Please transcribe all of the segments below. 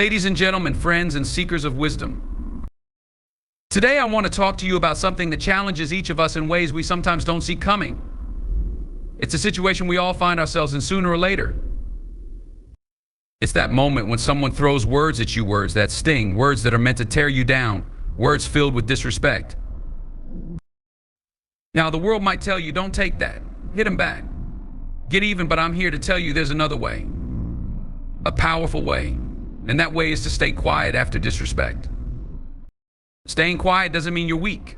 Ladies and gentlemen, friends and seekers of wisdom, today I want to talk to you about something that challenges each of us in ways we sometimes don't see coming. It's a situation we all find ourselves in sooner or later. It's that moment when someone throws words at you, words that sting, words that are meant to tear you down, words filled with disrespect. Now, the world might tell you, don't take that, hit him back, get even, but I'm here to tell you there's another way, a powerful way. And that way is to stay quiet after disrespect. Staying quiet doesn't mean you're weak.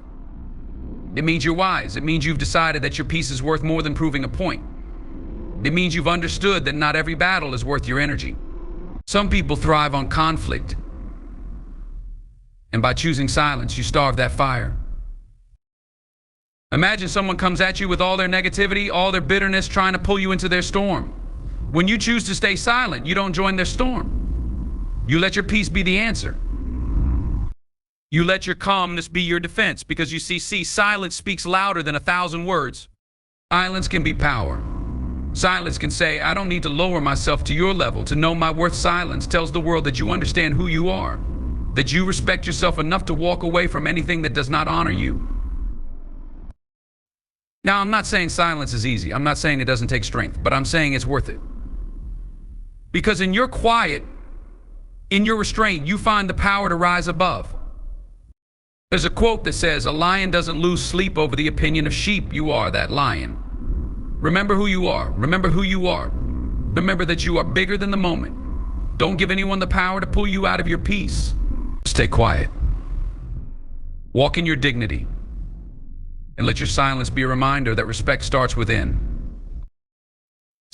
It means you're wise. It means you've decided that your piece is worth more than proving a point. It means you've understood that not every battle is worth your energy. Some people thrive on conflict. And by choosing silence, you starve that fire. Imagine someone comes at you with all their negativity, all their bitterness, trying to pull you into their storm. When you choose to stay silent, you don't join their storm. You let your peace be the answer. You let your calmness be your defense, because you see, silence speaks louder than 1,000 words. Silence can be power. Silence can say, I don't need to lower myself to your level to know my worth. Silence tells the world that you understand who you are, that you respect yourself enough to walk away from anything that does not honor you. Now, I'm not saying silence is easy. I'm not saying it doesn't take strength, but I'm saying it's worth it. Because in your quiet, in your restraint, you find the power to rise above. There's a quote that says, a lion doesn't lose sleep over the opinion of sheep. You are that lion. Remember who you are. Remember who you are. Remember that you are bigger than the moment. Don't give anyone the power to pull you out of your peace. Stay quiet. Walk in your dignity. And let your silence be a reminder that respect starts within.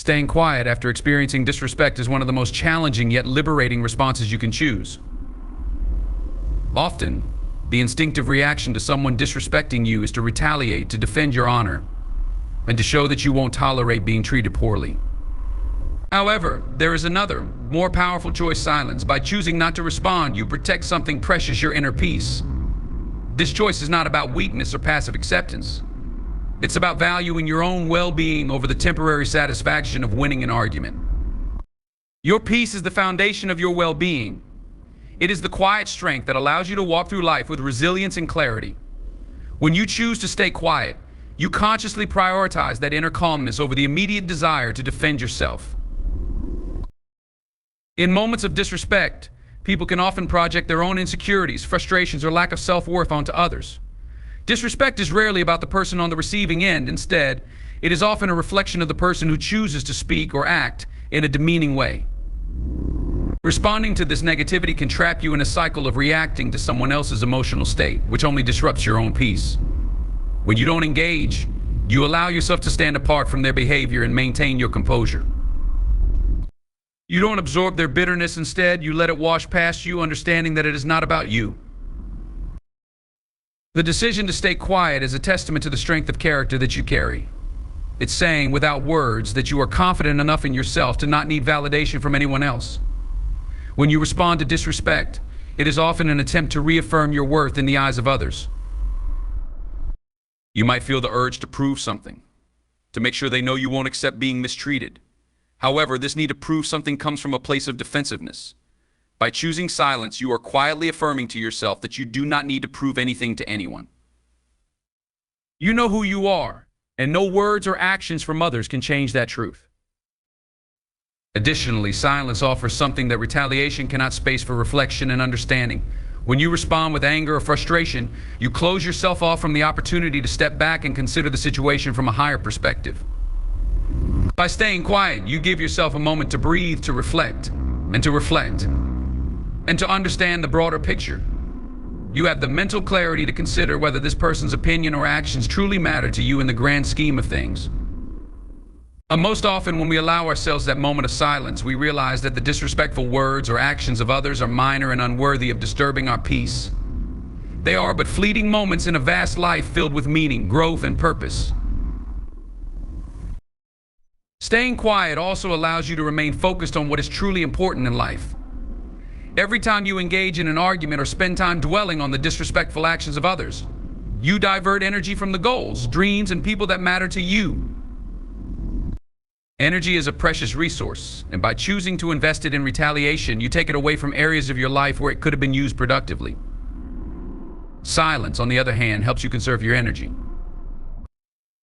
Staying quiet after experiencing disrespect is one of the most challenging yet liberating responses you can choose. Often, the instinctive reaction to someone disrespecting you is to retaliate, to defend your honor, and to show that you won't tolerate being treated poorly. However, there is another, more powerful choice: silence. By choosing not to respond, you protect something precious, your inner peace. This choice is not about weakness or passive acceptance. It's about valuing your own well-being over the temporary satisfaction of winning an argument. Your peace is the foundation of your well-being. It is the quiet strength that allows you to walk through life with resilience and clarity. When you choose to stay quiet, you consciously prioritize that inner calmness over the immediate desire to defend yourself. In moments of disrespect, people can often project their own insecurities, frustrations, or lack of self-worth onto others. Disrespect is rarely about the person on the receiving end. Instead, it is often a reflection of the person who chooses to speak or act in a demeaning way. Responding to this negativity can trap you in a cycle of reacting to someone else's emotional state, which only disrupts your own peace. When you don't engage, you allow yourself to stand apart from their behavior and maintain your composure. You don't absorb their bitterness. Instead, you let it wash past you, understanding that it is not about you. The decision to stay quiet is a testament to the strength of character that you carry. It's saying, without words, that you are confident enough in yourself to not need validation from anyone else. When you respond to disrespect, it is often an attempt to reaffirm your worth in the eyes of others. You might feel the urge to prove something, to make sure they know you won't accept being mistreated. However, this need to prove something comes from a place of defensiveness. By choosing silence, you are quietly affirming to yourself that you do not need to prove anything to anyone. You know who you are, and no words or actions from others can change that truth. Additionally, silence offers something that retaliation cannot: space for reflection and understanding. When you respond with anger or frustration, you close yourself off from the opportunity to step back and consider the situation from a higher perspective. By staying quiet, you give yourself a moment to breathe, to reflect, and to understand the broader picture. You have the mental clarity to consider whether this person's opinion or actions truly matter to you in the grand scheme of things. Most often, when we allow ourselves that moment of silence, we realize that the disrespectful words or actions of others are minor and unworthy of disturbing our peace. They are but fleeting moments in a vast life filled with meaning, growth, and purpose. Staying quiet also allows you to remain focused on what is truly important in life. Every time you engage in an argument or spend time dwelling on the disrespectful actions of others, you divert energy from the goals, dreams, and people that matter to you. Energy is a precious resource, and by choosing to invest it in retaliation, you take it away from areas of your life where it could have been used productively. Silence, on the other hand, helps you conserve your energy.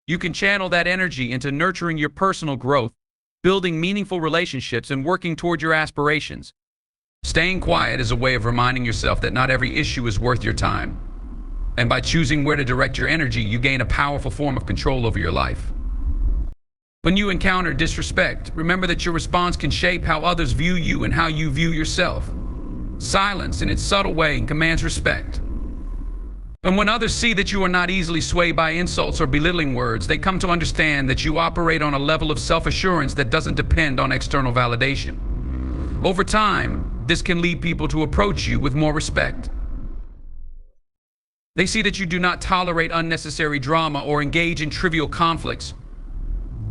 You can channel that energy into nurturing your personal growth, building meaningful relationships, and working toward your aspirations. Staying quiet is a way of reminding yourself that not every issue is worth your time. And by choosing where to direct your energy, you gain a powerful form of control over your life. When you encounter disrespect, remember that your response can shape how others view you and how you view yourself. Silence, in its subtle way, commands respect. And when others see that you are not easily swayed by insults or belittling words, they come to understand that you operate on a level of self-assurance that doesn't depend on external validation. Over time, this can lead people to approach you with more respect. They see that you do not tolerate unnecessary drama or engage in trivial conflicts.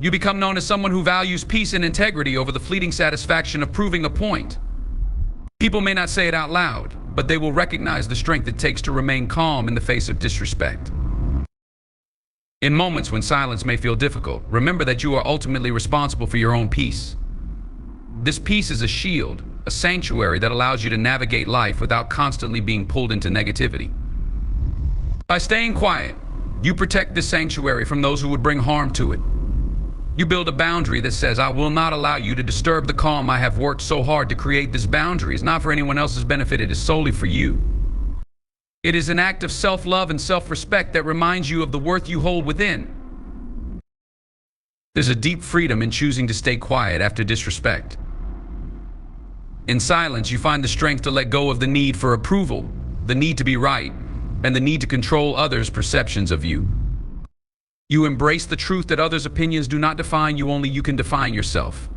You become known as someone who values peace and integrity over the fleeting satisfaction of proving a point. People may not say it out loud, but they will recognize the strength it takes to remain calm in the face of disrespect. In moments when silence may feel difficult, remember that you are ultimately responsible for your own peace. This peace is a shield, a sanctuary that allows you to navigate life without constantly being pulled into negativity. By staying quiet, you protect this sanctuary from those who would bring harm to it. You build a boundary that says, I will not allow you to disturb the calm I have worked so hard to create. This boundary is not for anyone else's benefit, it is solely for you. It is an act of self-love and self-respect that reminds you of the worth you hold within. There's a deep freedom in choosing to stay quiet after disrespect. In silence, you find the strength to let go of the need for approval, the need to be right, and the need to control others' perceptions of you. You embrace the truth that others' opinions do not define you, only you can define yourself.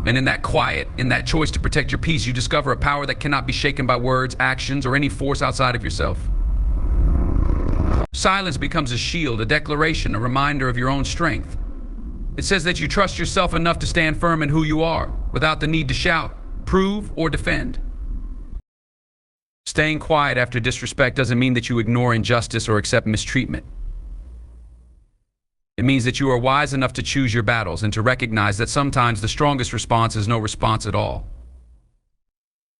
And in that quiet, in that choice to protect your peace, you discover a power that cannot be shaken by words, actions, or any force outside of yourself. Silence becomes a shield, a declaration, a reminder of your own strength. It says that you trust yourself enough to stand firm in who you are, without the need to shout, prove, or defend. Staying quiet after disrespect doesn't mean that you ignore injustice or accept mistreatment. It means that you are wise enough to choose your battles and to recognize that sometimes the strongest response is no response at all.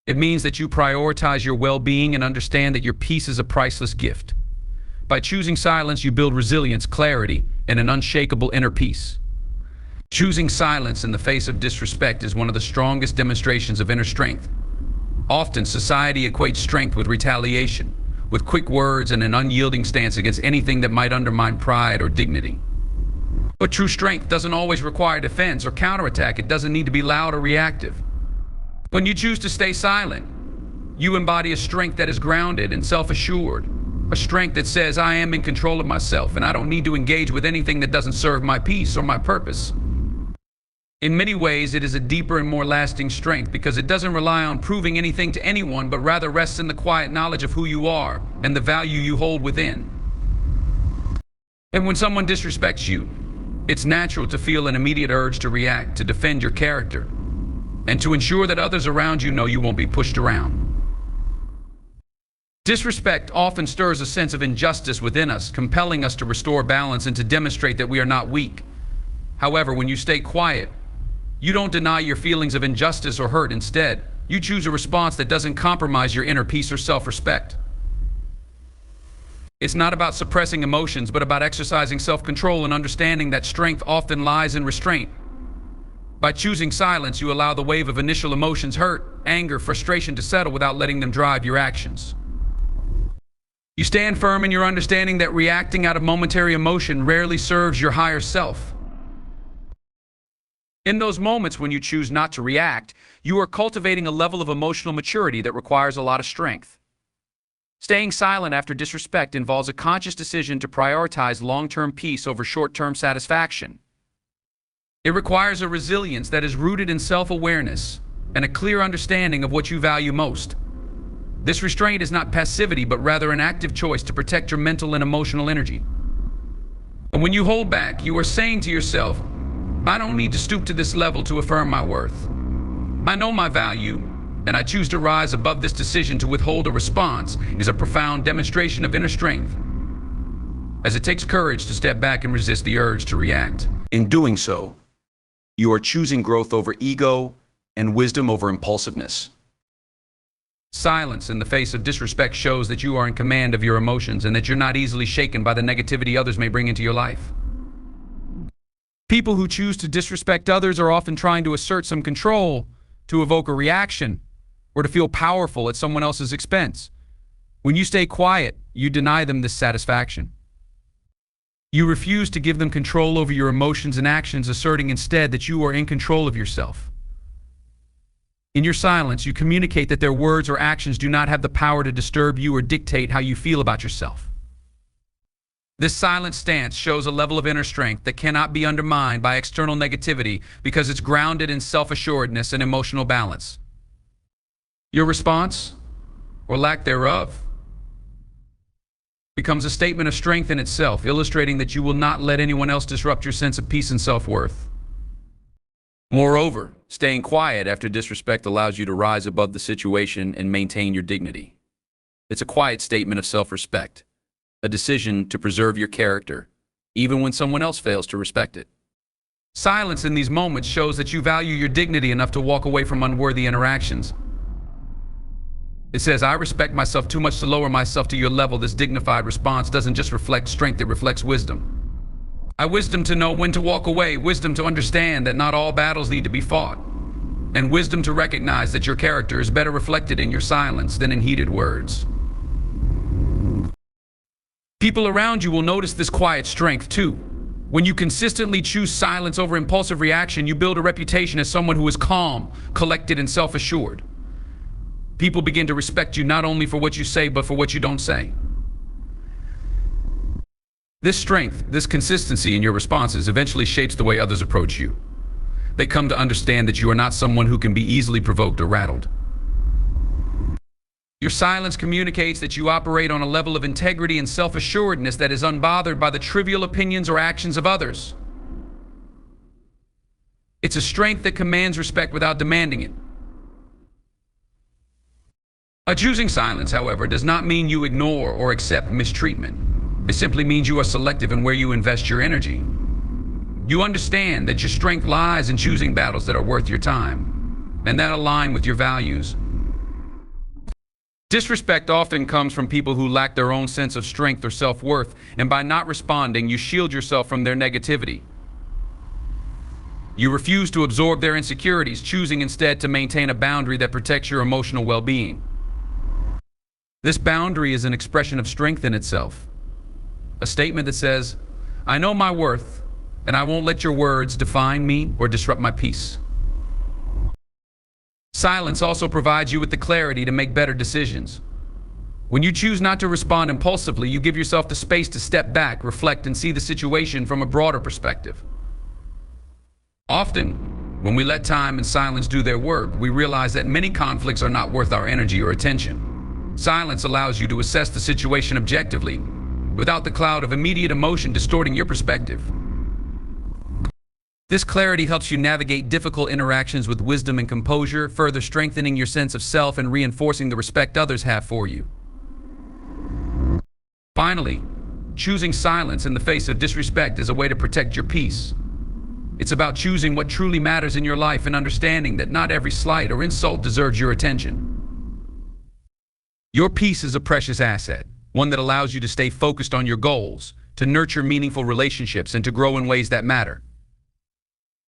It means that you prioritize your well-being and understand that your peace is a priceless gift. By choosing silence, you build resilience, clarity, and an unshakable inner peace. Choosing silence in the face of disrespect is one of the strongest demonstrations of inner strength. Often, society equates strength with retaliation, with quick words and an unyielding stance against anything that might undermine pride or dignity. But true strength doesn't always require defense or counterattack. It doesn't need to be loud or reactive. When you choose to stay silent, you embody a strength that is grounded and self-assured. A strength that says, I am in control of myself and I don't need to engage with anything that doesn't serve my peace or my purpose. In many ways, it is a deeper and more lasting strength because it doesn't rely on proving anything to anyone, but rather rests in the quiet knowledge of who you are and the value you hold within. And when someone disrespects you, it's natural to feel an immediate urge to react, to defend your character, and to ensure that others around you know you won't be pushed around. Disrespect often stirs a sense of injustice within us, compelling us to restore balance and to demonstrate that we are not weak. However, when you stay quiet, you don't deny your feelings of injustice or hurt. Instead, you choose a response that doesn't compromise your inner peace or self-respect. It's not about suppressing emotions, but about exercising self-control and understanding that strength often lies in restraint. By choosing silence, you allow the wave of initial emotions, hurt, anger, frustration to settle without letting them drive your actions. You stand firm in your understanding that reacting out of momentary emotion rarely serves your higher self. In those moments when you choose not to react, you are cultivating a level of emotional maturity that requires a lot of strength. Staying silent after disrespect involves a conscious decision to prioritize long-term peace over short-term satisfaction. It requires a resilience that is rooted in self-awareness and a clear understanding of what you value most. This restraint is not passivity, but rather an active choice to protect your mental and emotional energy. And when you hold back, you are saying to yourself, I don't need to stoop to this level to affirm my worth. I know my value, and I choose to rise above this. Decision to withhold a response is a profound demonstration of inner strength, as it takes courage to step back and resist the urge to react. In doing so, You are choosing growth over ego and wisdom over impulsiveness. Silence in the face of disrespect shows that you are in command of your emotions and that you're not easily shaken by the negativity others may bring into your life. People who choose to disrespect others are often trying to assert some control, to evoke a reaction, or to feel powerful at someone else's expense. When you stay quiet, you deny them this satisfaction. You refuse to give them control over your emotions and actions, asserting instead that you are in control of yourself. In your silence, you communicate that their words or actions do not have the power to disturb you or dictate how you feel about yourself. This silent stance shows a level of inner strength that cannot be undermined by external negativity because it's grounded in self-assuredness and emotional balance. Your response, or lack thereof, becomes a statement of strength in itself, illustrating that you will not let anyone else disrupt your sense of peace and self-worth. Moreover, staying quiet after disrespect allows you to rise above the situation and maintain your dignity. It's a quiet statement of self-respect, a decision to preserve your character, even when someone else fails to respect it. Silence in these moments shows that you value your dignity enough to walk away from unworthy interactions. It says, I respect myself too much to lower myself to your level. This dignified response doesn't just reflect strength, it reflects wisdom. I wisdom to know when to walk away, wisdom to understand that not all battles need to be fought, and wisdom to recognize that your character is better reflected in your silence than in heated words. People around you will notice this quiet strength too. When you consistently choose silence over impulsive reaction, you build a reputation as someone who is calm, collected, and self-assured. People begin to respect you not only for what you say, but for what you don't say. This strength, this consistency in your responses eventually shapes the way others approach you. They come to understand that you are not someone who can be easily provoked or rattled. Your silence communicates that you operate on a level of integrity and self-assuredness that is unbothered by the trivial opinions or actions of others. It's a strength that commands respect without demanding it. Choosing silence, however, does not mean you ignore or accept mistreatment. It simply means you are selective in where you invest your energy. You understand that your strength lies in choosing battles that are worth your time and that align with your values. Disrespect often comes from people who lack their own sense of strength or self-worth, and by not responding, you shield yourself from their negativity. You refuse to absorb their insecurities, choosing instead to maintain a boundary that protects your emotional well-being. This boundary is an expression of strength in itself. A statement that says, I know my worth, and I won't let your words define me or disrupt my peace. Silence also provides you with the clarity to make better decisions. When you choose not to respond impulsively, you give yourself the space to step back, reflect, and see the situation from a broader perspective. Often, when we let time and silence do their work, we realize that many conflicts are not worth our energy or attention. Silence allows you to assess the situation objectively, without the cloud of immediate emotion distorting your perspective. This clarity helps you navigate difficult interactions with wisdom and composure, further strengthening your sense of self and reinforcing the respect others have for you. Finally, choosing silence in the face of disrespect is a way to protect your peace. It's about choosing what truly matters in your life and understanding that not every slight or insult deserves your attention. Your peace is a precious asset, one that allows you to stay focused on your goals, to nurture meaningful relationships, and to grow in ways that matter.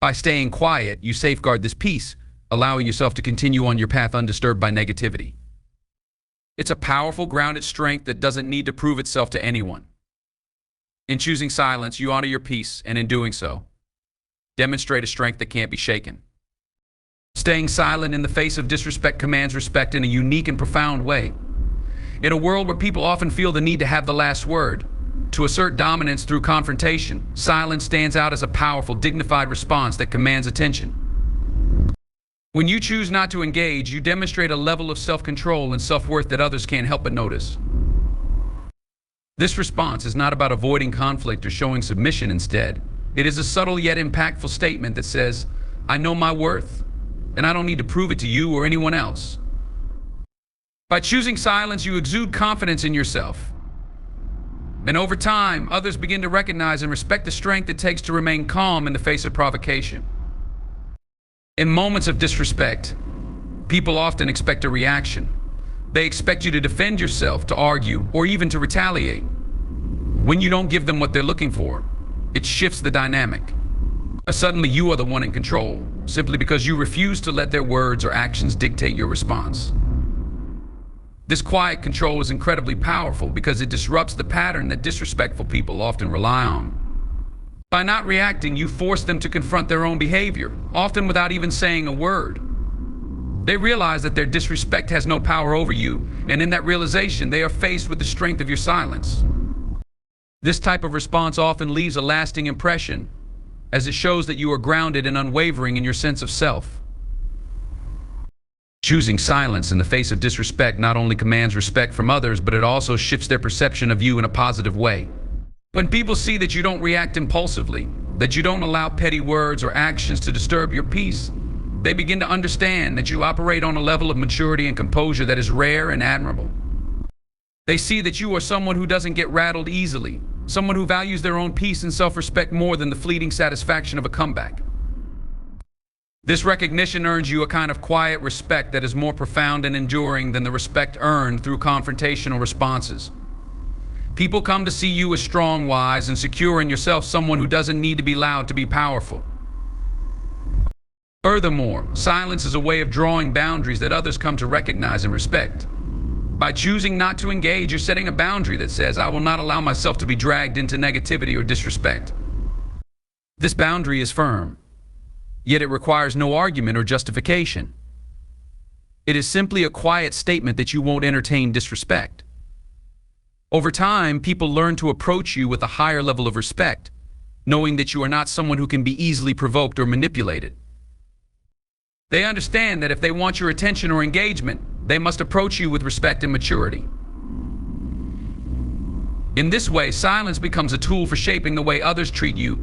By staying quiet, you safeguard this peace, allowing yourself to continue on your path undisturbed by negativity. It's a powerful, grounded strength that doesn't need to prove itself to anyone. In choosing silence, you honor your peace, and in doing so, demonstrate a strength that can't be shaken. Staying silent in the face of disrespect commands respect in a unique and profound way. In a world where people often feel the need to have the last word, to assert dominance through confrontation, silence stands out as a powerful, dignified response that commands attention. When you choose not to engage, you demonstrate a level of self-control and self-worth that others can't help but notice. This response is not about avoiding conflict or showing submission. Instead, it is a subtle yet impactful statement that says, I know my worth, and I don't need to prove it to you or anyone else. By choosing silence, you exude confidence in yourself. And over time, others begin to recognize and respect the strength it takes to remain calm in the face of provocation. In moments of disrespect, people often expect a reaction. They expect you to defend yourself, to argue, or even to retaliate. When you don't give them what they're looking for, it shifts the dynamic. Suddenly you are the one in control, simply because you refuse to let their words or actions dictate your response. This quiet control is incredibly powerful because it disrupts the pattern that disrespectful people often rely on. By not reacting, you force them to confront their own behavior, often without even saying a word. They realize that their disrespect has no power over you, and in that realization, they are faced with the strength of your silence. This type of response often leaves a lasting impression, as it shows that you are grounded and unwavering in your sense of self. Choosing silence in the face of disrespect not only commands respect from others, but it also shifts their perception of you in a positive way. When people see that you don't react impulsively, that you don't allow petty words or actions to disturb your peace, they begin to understand that you operate on a level of maturity and composure that is rare and admirable. They see that you are someone who doesn't get rattled easily, someone who values their own peace and self-respect more than the fleeting satisfaction of a comeback. This recognition earns you a kind of quiet respect that is more profound and enduring than the respect earned through confrontational responses. People come to see you as strong, wise, and secure in yourself, someone who doesn't need to be loud to be powerful. Furthermore, silence is a way of drawing boundaries that others come to recognize and respect. By choosing not to engage, you're setting a boundary that says, I will not allow myself to be dragged into negativity or disrespect. This boundary is firm, yet it requires no argument or justification. It is simply a quiet statement that you won't entertain disrespect. Over time, people learn to approach you with a higher level of respect, knowing that you are not someone who can be easily provoked or manipulated. They understand that if they want your attention or engagement, they must approach you with respect and maturity. In this way, silence becomes a tool for shaping the way others treat you,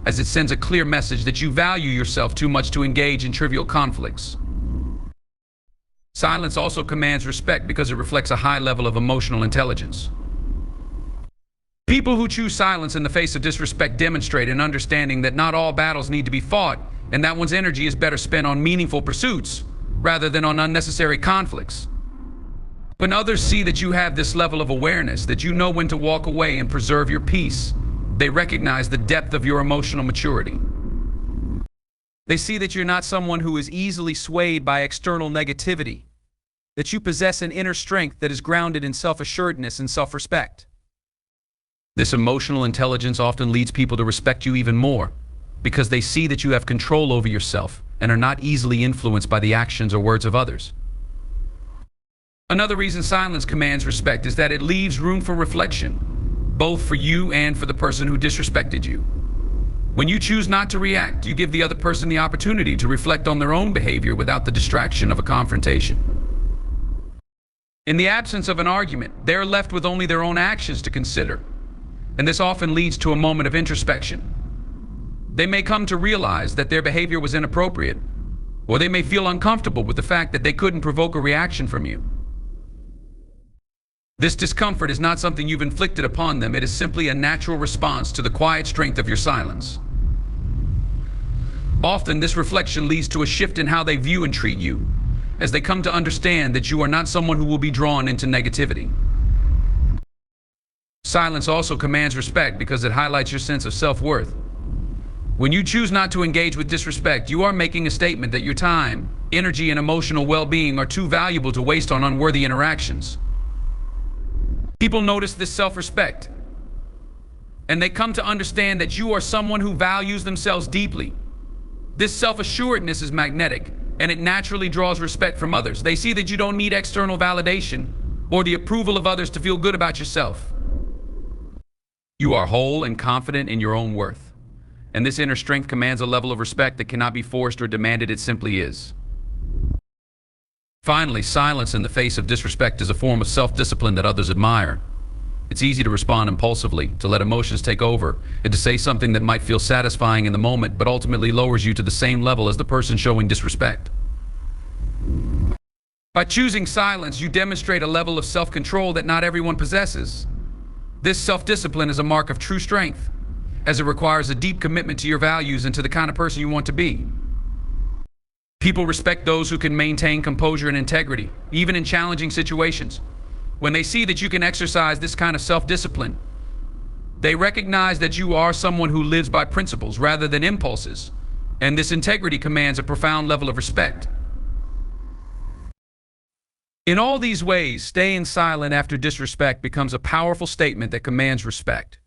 as it sends a clear message that you value yourself too much to engage in trivial conflicts. Silence also commands respect because it reflects a high level of emotional intelligence. People who choose silence in the face of disrespect demonstrate an understanding that not all battles need to be fought, and that one's energy is better spent on meaningful pursuits rather than on unnecessary conflicts. When others see that you have this level of awareness, that you know when to walk away and preserve your peace, they recognize the depth of your emotional maturity. They see that you're not someone who is easily swayed by external negativity, that you possess an inner strength that is grounded in self-assuredness and self-respect. This emotional intelligence often leads people to respect you even more, because they see that you have control over yourself and are not easily influenced by the actions or words of others. Another reason silence commands respect is that it leaves room for reflection, both for you and for the person who disrespected you. When you choose not to react, you give the other person the opportunity to reflect on their own behavior without the distraction of a confrontation. In the absence of an argument, they're left with only their own actions to consider, and this often leads to a moment of introspection. They may come to realize that their behavior was inappropriate, or they may feel uncomfortable with the fact that they couldn't provoke a reaction from you. This discomfort is not something you've inflicted upon them. It is simply a natural response to the quiet strength of your silence. Often, this reflection leads to a shift in how they view and treat you, as they come to understand that you are not someone who will be drawn into negativity. Silence also commands respect because it highlights your sense of self-worth. When you choose not to engage with disrespect, you are making a statement that your time, energy, and emotional well-being are too valuable to waste on unworthy interactions. People notice this self-respect, and they come to understand that you are someone who values themselves deeply. This self-assuredness is magnetic, and it naturally draws respect from others. They see that you don't need external validation or the approval of others to feel good about yourself. You are whole and confident in your own worth, and this inner strength commands a level of respect that cannot be forced or demanded. It simply is. Finally, silence in the face of disrespect is a form of self-discipline that others admire. It's easy to respond impulsively, to let emotions take over, and to say something that might feel satisfying in the moment, but ultimately lowers you to the same level as the person showing disrespect. By choosing silence, you demonstrate a level of self-control that not everyone possesses. This self-discipline is a mark of true strength, as it requires a deep commitment to your values and to the kind of person you want to be. People respect those who can maintain composure and integrity, even in challenging situations. When they see that you can exercise this kind of self-discipline, they recognize that you are someone who lives by principles rather than impulses, and this integrity commands a profound level of respect. In all these ways, staying silent after disrespect becomes a powerful statement that commands respect.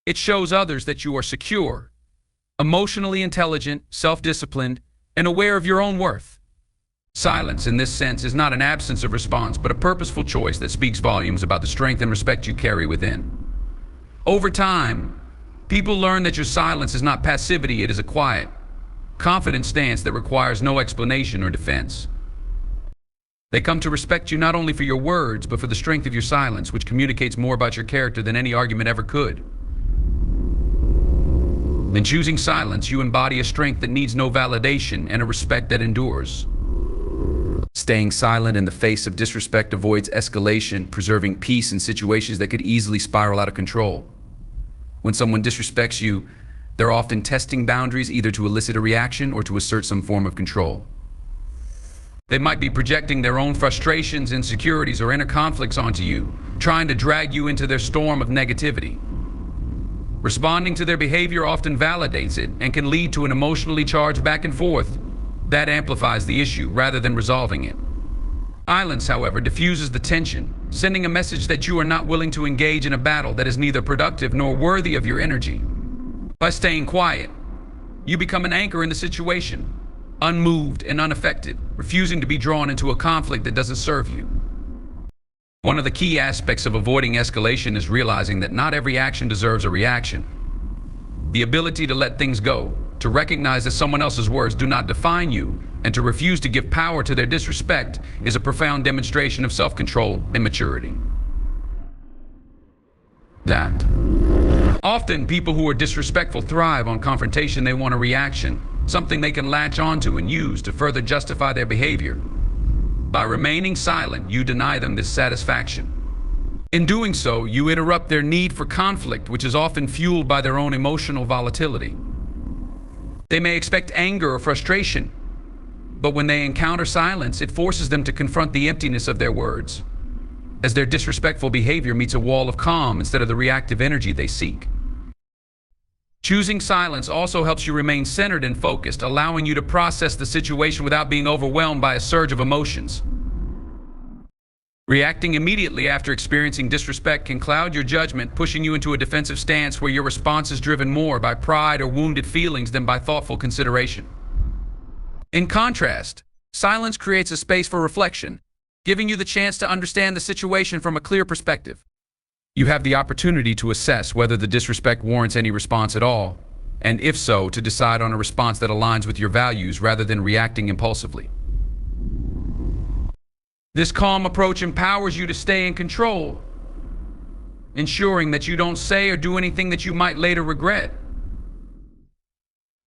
It shows others that you are secure, emotionally intelligent, self-disciplined, and aware of your own worth. Silence, in this sense, is not an absence of response, but a purposeful choice that speaks volumes about the strength and respect you carry within. Over time, people learn that your silence is not passivity, it is a quiet, confident stance that requires no explanation or defense. They come to respect you not only for your words, but for the strength of your silence, which communicates more about your character than any argument ever could. In choosing silence, you embody a strength that needs no validation and a respect that endures. Staying silent in the face of disrespect avoids escalation, preserving peace in situations that could easily spiral out of control. When someone disrespects you, they're often testing boundaries either to elicit a reaction or to assert some form of control. They might be projecting their own frustrations, insecurities, or inner conflicts onto you, trying to drag you into their storm of negativity. Responding to their behavior often validates it and can lead to an emotionally charged back and forth that amplifies the issue rather than resolving it. Silence, however, diffuses the tension, sending a message that you are not willing to engage in a battle that is neither productive nor worthy of your energy. By staying quiet, you become an anchor in the situation, unmoved and unaffected, refusing to be drawn into a conflict that doesn't serve you. One of the key aspects of avoiding escalation is realizing that not every action deserves a reaction. The ability to let things go, to recognize that someone else's words do not define you, and to refuse to give power to their disrespect is a profound demonstration of self-control and maturity. Often, people who are disrespectful thrive on confrontation. They want a reaction, something they can latch onto and use to further justify their behavior. By remaining silent, you deny them this satisfaction. In doing so, you interrupt their need for conflict, which is often fueled by their own emotional volatility. They may expect anger or frustration, but when they encounter silence, it forces them to confront the emptiness of their words, as their disrespectful behavior meets a wall of calm instead of the reactive energy they seek. Choosing silence also helps you remain centered and focused, allowing you to process the situation without being overwhelmed by a surge of emotions. Reacting immediately after experiencing disrespect can cloud your judgment, pushing you into a defensive stance where your response is driven more by pride or wounded feelings than by thoughtful consideration. In contrast, silence creates a space for reflection, giving you the chance to understand the situation from a clear perspective. You have the opportunity to assess whether the disrespect warrants any response at all, and if so, to decide on a response that aligns with your values rather than reacting impulsively. This calm approach empowers you to stay in control, ensuring that you don't say or do anything that you might later regret.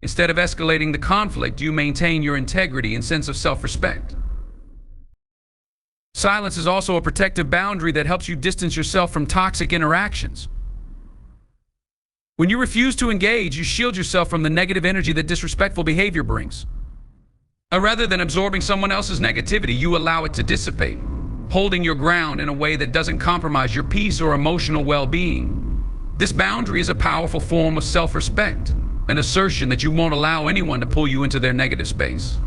Instead of escalating the conflict, you maintain your integrity and sense of self-respect. Silence is also a protective boundary that helps you distance yourself from toxic interactions. When you refuse to engage, you shield yourself from the negative energy that disrespectful behavior brings. Rather than absorbing someone else's negativity, you allow it to dissipate, holding your ground in a way that doesn't compromise your peace or emotional well-being. This boundary is a powerful form of self-respect, an assertion that you won't allow anyone to pull you into their negative space.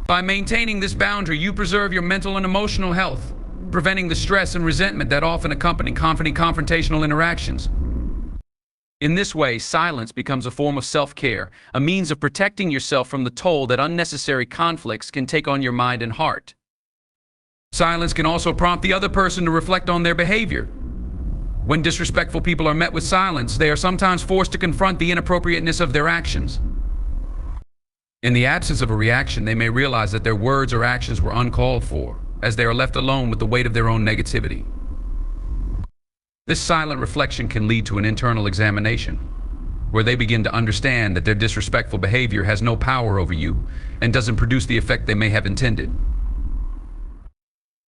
By maintaining this boundary, you preserve your mental and emotional health, preventing the stress and resentment that often accompany confrontational interactions. In this way, silence becomes a form of self-care, a means of protecting yourself from the toll that unnecessary conflicts can take on your mind and heart. Silence can also prompt the other person to reflect on their behavior. When disrespectful people are met with silence, they are sometimes forced to confront the inappropriateness of their actions. In the absence of a reaction, they may realize that their words or actions were uncalled for, as they are left alone with the weight of their own negativity. This silent reflection can lead to an internal examination, where they begin to understand that their disrespectful behavior has no power over you and doesn't produce the effect they may have intended.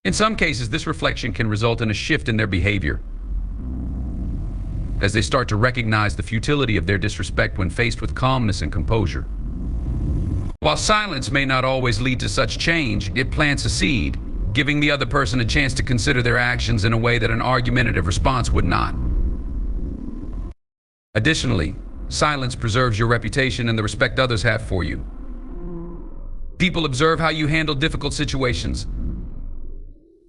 In some cases, this reflection can result in a shift in their behavior, as they start to recognize the futility of their disrespect when faced with calmness and composure. While silence may not always lead to such change, it plants a seed, giving the other person a chance to consider their actions in a way that an argumentative response would not. Additionally, silence preserves your reputation and the respect others have for you. People observe how you handle difficult situations,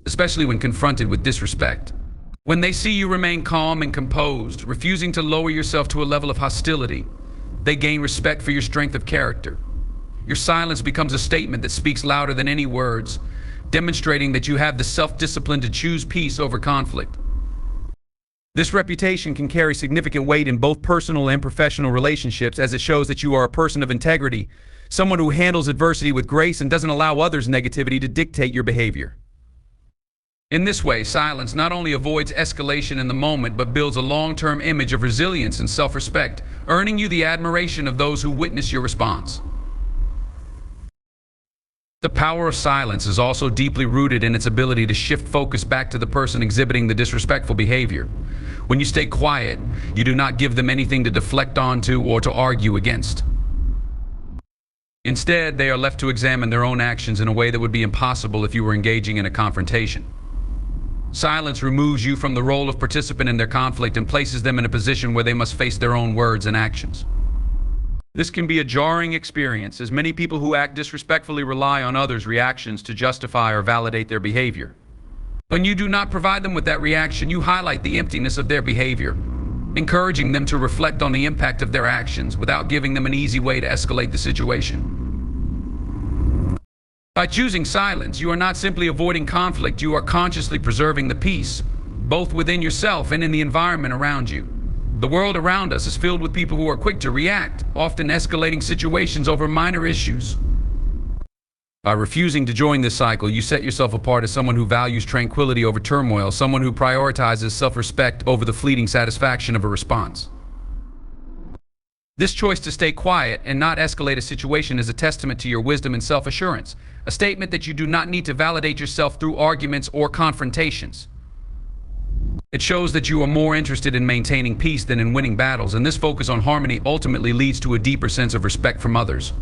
especially when confronted with disrespect. When they see you remain calm and composed, refusing to lower yourself to a level of hostility, they gain respect for your strength of character. Your silence becomes a statement that speaks louder than any words, demonstrating that you have the self-discipline to choose peace over conflict. This reputation can carry significant weight in both personal and professional relationships, as it shows that you are a person of integrity, someone who handles adversity with grace and doesn't allow others' negativity to dictate your behavior. In this way, silence not only avoids escalation in the moment, but builds a long-term image of resilience and self-respect, earning you the admiration of those who witness your response. The power of silence is also deeply rooted in its ability to shift focus back to the person exhibiting the disrespectful behavior. When you stay quiet, you do not give them anything to deflect onto or to argue against. Instead, they are left to examine their own actions in a way that would be impossible if you were engaging in a confrontation. Silence removes you from the role of participant in their conflict and places them in a position where they must face their own words and actions. This can be a jarring experience, as many people who act disrespectfully rely on others' reactions to justify or validate their behavior. When you do not provide them with that reaction, you highlight the emptiness of their behavior, encouraging them to reflect on the impact of their actions without giving them an easy way to escalate the situation. By choosing silence, you are not simply avoiding conflict, you are consciously preserving the peace, both within yourself and in the environment around you. The world around us is filled with people who are quick to react, often escalating situations over minor issues. By refusing to join this cycle, you set yourself apart as someone who values tranquility over turmoil, someone who prioritizes self-respect over the fleeting satisfaction of a response. This choice to stay quiet and not escalate a situation is a testament to your wisdom and self-assurance, a statement that you do not need to validate yourself through arguments or confrontations. It shows that you are more interested in maintaining peace than in winning battles, and this focus on harmony ultimately leads to a deeper sense of respect from others.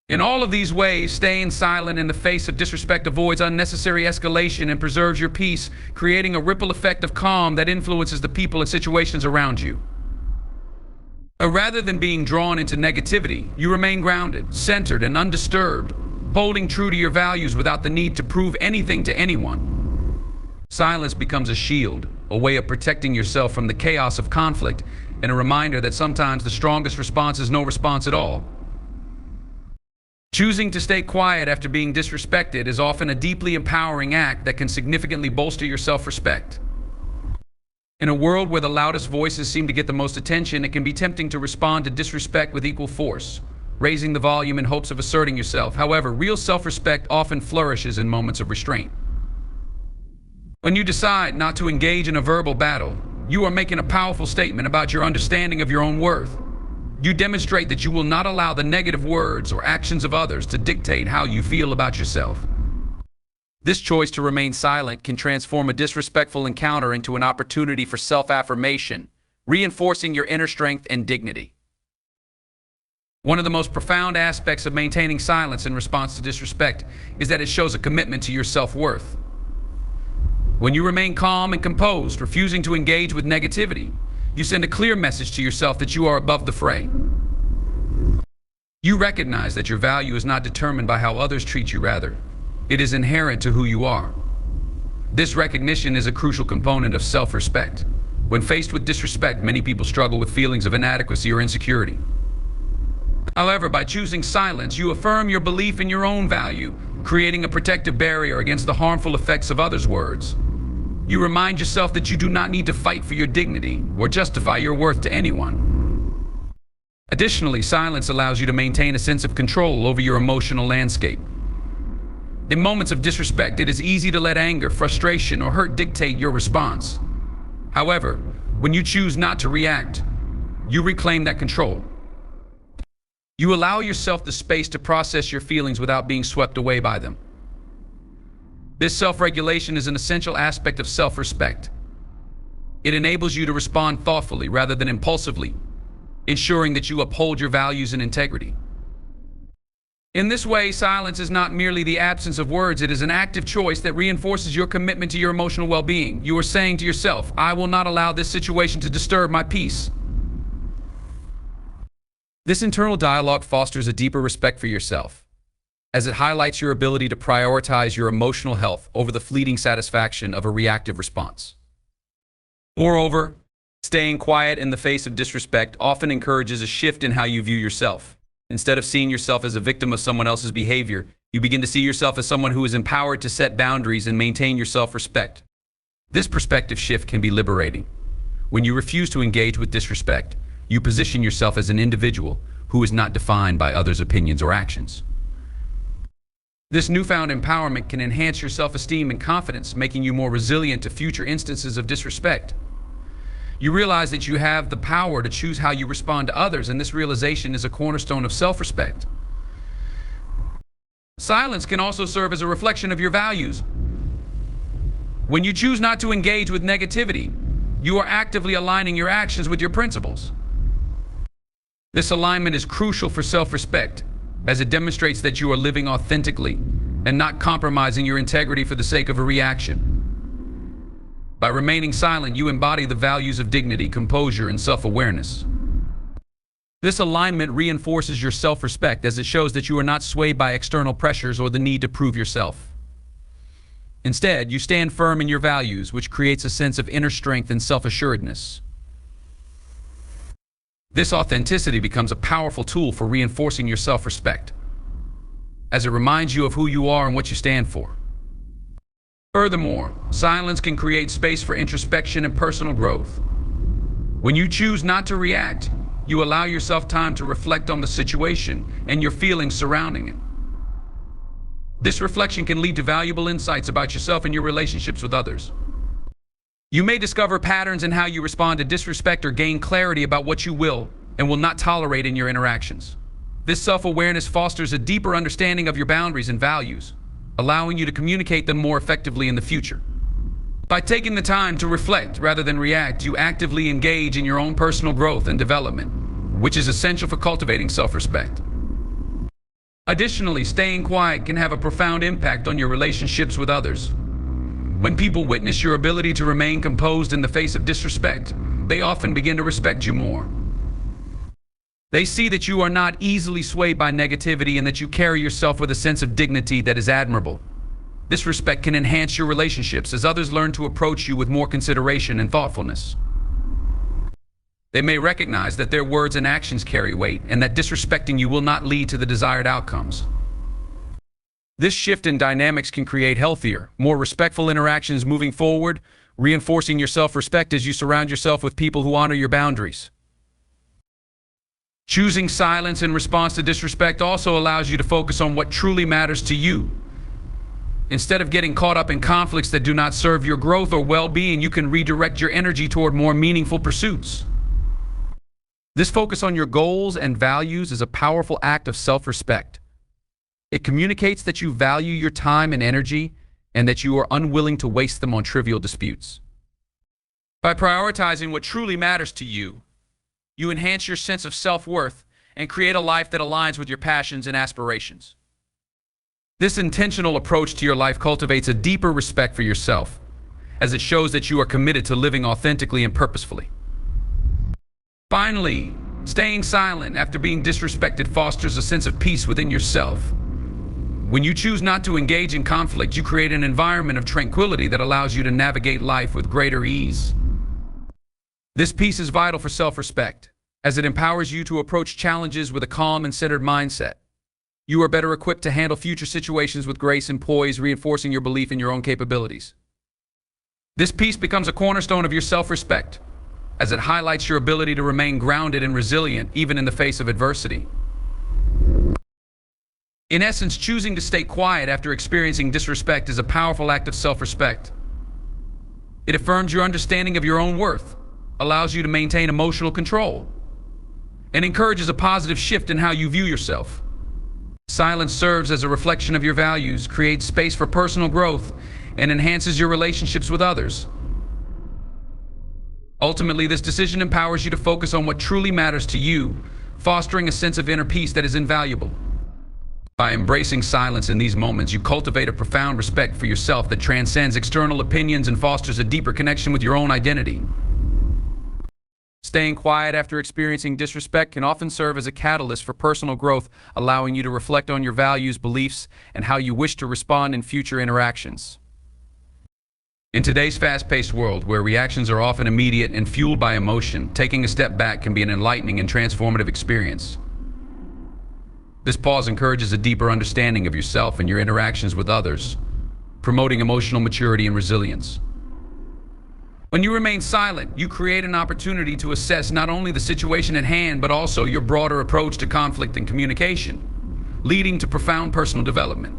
In all of these ways, staying silent in the face of disrespect avoids unnecessary escalation and preserves your peace, creating a ripple effect of calm that influences the people and situations around you. Rather than being drawn into negativity, you remain grounded, centered, and undisturbed, holding true to your values without the need to prove anything to anyone. Silence becomes a shield, a way of protecting yourself from the chaos of conflict, and a reminder that sometimes the strongest response is no response at all. Choosing to stay quiet after being disrespected is often a deeply empowering act that can significantly bolster your self-respect. In a world where the loudest voices seem to get the most attention, it can be tempting to respond to disrespect with equal force, raising the volume in hopes of asserting yourself. However, real self-respect often flourishes in moments of restraint. When you decide not to engage in a verbal battle, you are making a powerful statement about your understanding of your own worth. You demonstrate that you will not allow the negative words or actions of others to dictate how you feel about yourself. This choice to remain silent can transform a disrespectful encounter into an opportunity for self-affirmation, reinforcing your inner strength and dignity. One of the most profound aspects of maintaining silence in response to disrespect is that it shows a commitment to your self-worth. When you remain calm and composed, refusing to engage with negativity, you send a clear message to yourself that you are above the fray. You recognize that your value is not determined by how others treat you, rather, it is inherent to who you are. This recognition is a crucial component of self-respect. When faced with disrespect, many people struggle with feelings of inadequacy or insecurity. However, by choosing silence, you affirm your belief in your own value, creating a protective barrier against the harmful effects of others' words. You remind yourself that you do not need to fight for your dignity or justify your worth to anyone. Additionally, silence allows you to maintain a sense of control over your emotional landscape. In moments of disrespect, it is easy to let anger, frustration, or hurt dictate your response. However, when you choose not to react, you reclaim that control. You allow yourself the space to process your feelings without being swept away by them. This self-regulation is an essential aspect of self-respect. It enables you to respond thoughtfully rather than impulsively, ensuring that you uphold your values and integrity. In this way, silence is not merely the absence of words, it is an active choice that reinforces your commitment to your emotional well-being. You are saying to yourself, I will not allow this situation to disturb my peace. This internal dialogue fosters a deeper respect for yourself, as it highlights your ability to prioritize your emotional health over the fleeting satisfaction of a reactive response. Moreover, staying quiet in the face of disrespect often encourages a shift in how you view yourself. Instead of seeing yourself as a victim of someone else's behavior, you begin to see yourself as someone who is empowered to set boundaries and maintain your self-respect. This perspective shift can be liberating. When you refuse to engage with disrespect, you position yourself as an individual who is not defined by others' opinions or actions. This newfound empowerment can enhance your self-esteem and confidence, making you more resilient to future instances of disrespect. You realize that you have the power to choose how you respond to others, and this realization is a cornerstone of self-respect. Silence can also serve as a reflection of your values. When you choose not to engage with negativity, you are actively aligning your actions with your principles. This alignment is crucial for self-respect, as it demonstrates that you are living authentically and not compromising your integrity for the sake of a reaction. By remaining silent, you embody the values of dignity, composure, and self-awareness. This alignment reinforces your self-respect, as it shows that you are not swayed by external pressures or the need to prove yourself. Instead, you stand firm in your values, which creates a sense of inner strength and self-assuredness. This authenticity becomes a powerful tool for reinforcing your self-respect, as it reminds you of who you are and what you stand for. Furthermore, silence can create space for introspection and personal growth. When you choose not to react, you allow yourself time to reflect on the situation and your feelings surrounding it. This reflection can lead to valuable insights about yourself and your relationships with others. You may discover patterns in how you respond to disrespect or gain clarity about what you will and will not tolerate in your interactions. This self-awareness fosters a deeper understanding of your boundaries and values, allowing you to communicate them more effectively in the future. By taking the time to reflect rather than react, you actively engage in your own personal growth and development, which is essential for cultivating self-respect. Additionally, staying quiet can have a profound impact on your relationships with others. When people witness your ability to remain composed in the face of disrespect, they often begin to respect you more. They see that you are not easily swayed by negativity and that you carry yourself with a sense of dignity that is admirable. This respect can enhance your relationships as others learn to approach you with more consideration and thoughtfulness. They may recognize that their words and actions carry weight and that disrespecting you will not lead to the desired outcomes. This shift in dynamics can create healthier, more respectful interactions moving forward, reinforcing your self-respect as you surround yourself with people who honor your boundaries. Choosing silence in response to disrespect also allows you to focus on what truly matters to you. Instead of getting caught up in conflicts that do not serve your growth or well-being, you can redirect your energy toward more meaningful pursuits. This focus on your goals and values is a powerful act of self-respect. It communicates that you value your time and energy and that you are unwilling to waste them on trivial disputes. By prioritizing what truly matters to you, you enhance your sense of self-worth and create a life that aligns with your passions and aspirations. This intentional approach to your life cultivates a deeper respect for yourself, as it shows that you are committed to living authentically and purposefully. Finally, staying silent after being disrespected fosters a sense of peace within yourself. When you choose not to engage in conflict, you create an environment of tranquility that allows you to navigate life with greater ease. This peace is vital for self-respect, as it empowers you to approach challenges with a calm and centered mindset. You are better equipped to handle future situations with grace and poise, reinforcing your belief in your own capabilities. This peace becomes a cornerstone of your self-respect, as it highlights your ability to remain grounded and resilient even in the face of adversity. In essence, choosing to stay quiet after experiencing disrespect is a powerful act of self-respect. It affirms your understanding of your own worth, allows you to maintain emotional control, and encourages a positive shift in how you view yourself. Silence serves as a reflection of your values, creates space for personal growth, and enhances your relationships with others. Ultimately, this decision empowers you to focus on what truly matters to you, fostering a sense of inner peace that is invaluable. By embracing silence in these moments, you cultivate a profound respect for yourself that transcends external opinions and fosters a deeper connection with your own identity. Staying quiet after experiencing disrespect can often serve as a catalyst for personal growth, allowing you to reflect on your values, beliefs, and how you wish to respond in future interactions. In today's fast-paced world, where reactions are often immediate and fueled by emotion, taking a step back can be an enlightening and transformative experience. This pause encourages a deeper understanding of yourself and your interactions with others, promoting emotional maturity and resilience. When you remain silent, you create an opportunity to assess not only the situation at hand, but also your broader approach to conflict and communication, leading to profound personal development.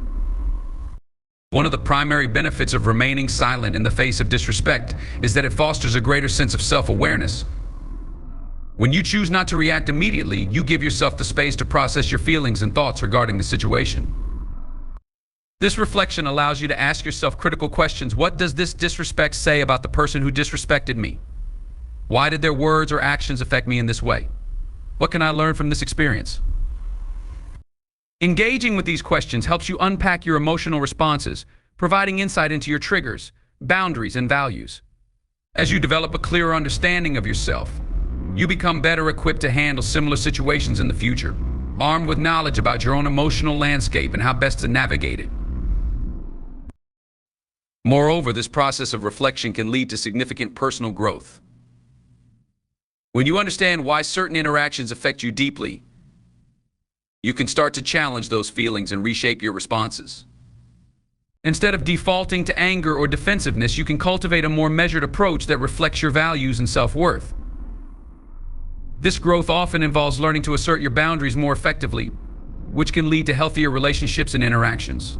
One of the primary benefits of remaining silent in the face of disrespect is that it fosters a greater sense of self-awareness. When you choose not to react immediately, you give yourself the space to process your feelings and thoughts regarding the situation. This reflection allows you to ask yourself critical questions. What does this disrespect say about the person who disrespected me? Why did their words or actions affect me in this way? What can I learn from this experience? Engaging with these questions helps you unpack your emotional responses, providing insight into your triggers, boundaries, and values. As you develop a clearer understanding of yourself, you become better equipped to handle similar situations in the future, armed with knowledge about your own emotional landscape and how best to navigate it. Moreover, this process of reflection can lead to significant personal growth. When you understand why certain interactions affect you deeply, you can start to challenge those feelings and reshape your responses. Instead of defaulting to anger or defensiveness, you can cultivate a more measured approach that reflects your values and self-worth. This growth often involves learning to assert your boundaries more effectively, which can lead to healthier relationships and interactions.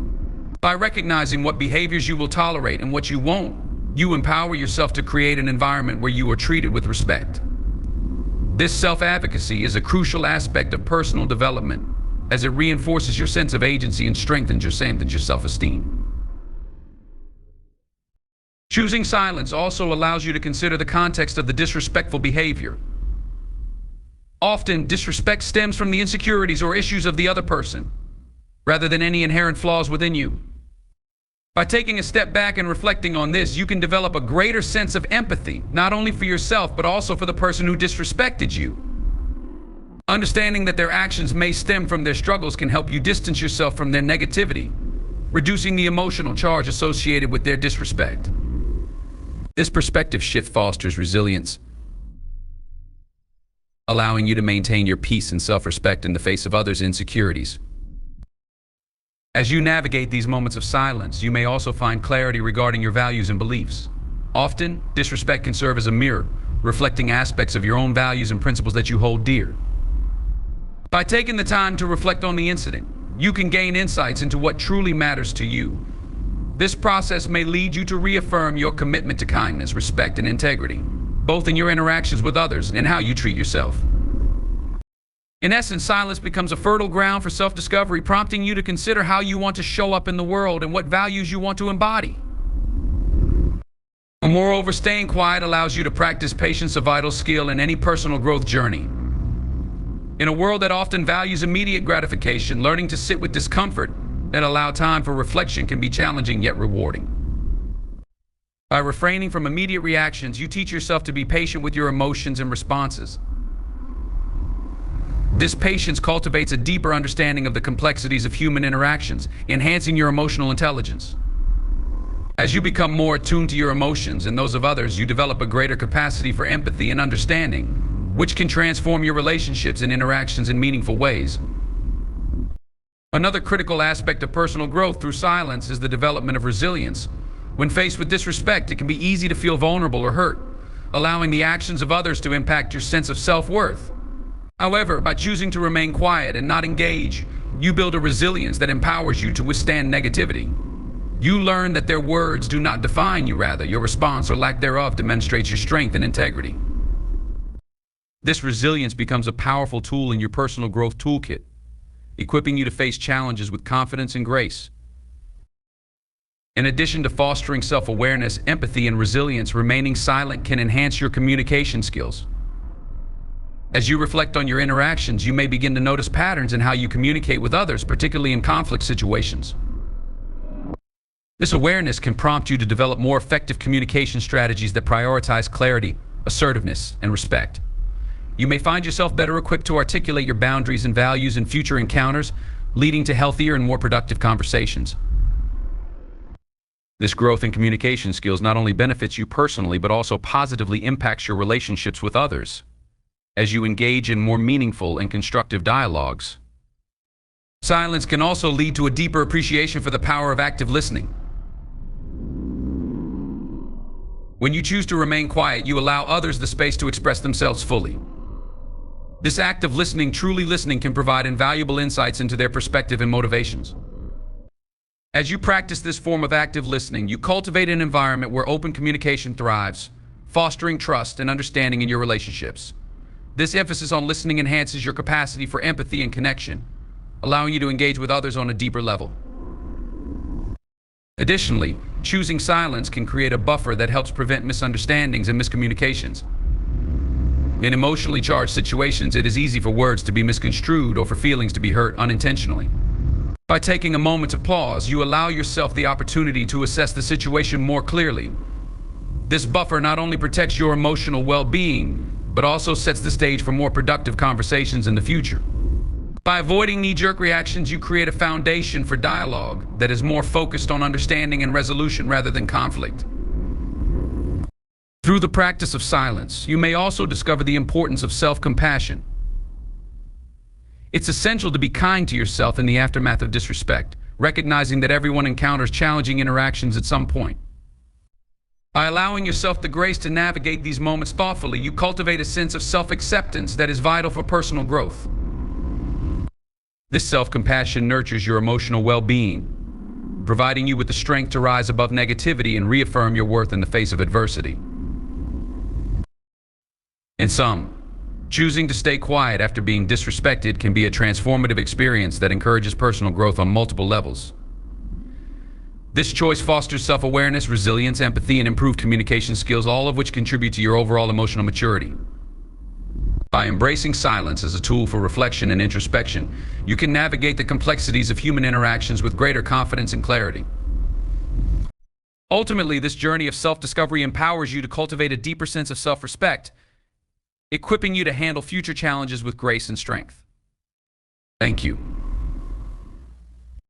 By recognizing what behaviors you will tolerate and what you won't, you empower yourself to create an environment where you are treated with respect. This self-advocacy is a crucial aspect of personal development, as it reinforces your sense of agency and strengthens your self-esteem. Choosing silence also allows you to consider the context of the disrespectful behavior. Often, disrespect stems from the insecurities or issues of the other person, rather than any inherent flaws within you. By taking a step back and reflecting on this, you can develop a greater sense of empathy, not only for yourself, but also for the person who disrespected you. Understanding that their actions may stem from their struggles can help you distance yourself from their negativity, reducing the emotional charge associated with their disrespect. This perspective shift fosters resilience, allowing you to maintain your peace and self-respect in the face of others' insecurities. As you navigate these moments of silence, you may also find clarity regarding your values and beliefs. Often, disrespect can serve as a mirror, reflecting aspects of your own values and principles that you hold dear. By taking the time to reflect on the incident, you can gain insights into what truly matters to you. This process may lead you to reaffirm your commitment to kindness, respect, and integrity, both in your interactions with others and how you treat yourself. In essence, silence becomes a fertile ground for self-discovery, prompting you to consider how you want to show up in the world and what values you want to embody. Moreover, staying quiet allows you to practice patience, a vital skill in any personal growth journey. In a world that often values immediate gratification, learning to sit with discomfort and allow time for reflection can be challenging yet rewarding. By refraining from immediate reactions, you teach yourself to be patient with your emotions and responses. This patience cultivates a deeper understanding of the complexities of human interactions, enhancing your emotional intelligence. As you become more attuned to your emotions and those of others, you develop a greater capacity for empathy and understanding, which can transform your relationships and interactions in meaningful ways. Another critical aspect of personal growth through silence is the development of resilience. When faced with disrespect, it can be easy to feel vulnerable or hurt, allowing the actions of others to impact your sense of self-worth. However, by choosing to remain quiet and not engage, you build a resilience that empowers you to withstand negativity. You learn that their words do not define you, rather, your response or lack thereof demonstrates your strength and integrity. This resilience becomes a powerful tool in your personal growth toolkit, equipping you to face challenges with confidence and grace. In addition to fostering self-awareness, empathy, and resilience, remaining silent can enhance your communication skills. As you reflect on your interactions, you may begin to notice patterns in how you communicate with others, particularly in conflict situations. This awareness can prompt you to develop more effective communication strategies that prioritize clarity, assertiveness, and respect. You may find yourself better equipped to articulate your boundaries and values in future encounters, leading to healthier and more productive conversations. This growth in communication skills not only benefits you personally, but also positively impacts your relationships with others as you engage in more meaningful and constructive dialogues. Silence can also lead to a deeper appreciation for the power of active listening. When you choose to remain quiet, you allow others the space to express themselves fully. This act of listening, truly listening, can provide invaluable insights into their perspective and motivations. As you practice this form of active listening, you cultivate an environment where open communication thrives, fostering trust and understanding in your relationships. This emphasis on listening enhances your capacity for empathy and connection, allowing you to engage with others on a deeper level. Additionally, choosing silence can create a buffer that helps prevent misunderstandings and miscommunications. In emotionally charged situations, it is easy for words to be misconstrued or for feelings to be hurt unintentionally. By taking a moment to pause, you allow yourself the opportunity to assess the situation more clearly. This buffer not only protects your emotional well-being, but also sets the stage for more productive conversations in the future. By avoiding knee-jerk reactions, you create a foundation for dialogue that is more focused on understanding and resolution rather than conflict. Through the practice of silence, you may also discover the importance of self-compassion. It's essential to be kind to yourself in the aftermath of disrespect, recognizing that everyone encounters challenging interactions at some point. By allowing yourself the grace to navigate these moments thoughtfully, you cultivate a sense of self-acceptance that is vital for personal growth. This self-compassion nurtures your emotional well-being, providing you with the strength to rise above negativity and reaffirm your worth in the face of adversity. In sum, choosing to stay quiet after being disrespected can be a transformative experience that encourages personal growth on multiple levels. This choice fosters self-awareness, resilience, empathy, and improved communication skills, all of which contribute to your overall emotional maturity. By embracing silence as a tool for reflection and introspection, you can navigate the complexities of human interactions with greater confidence and clarity. Ultimately, this journey of self-discovery empowers you to cultivate a deeper sense of self-respect, equipping you to handle future challenges with grace and strength. Thank you.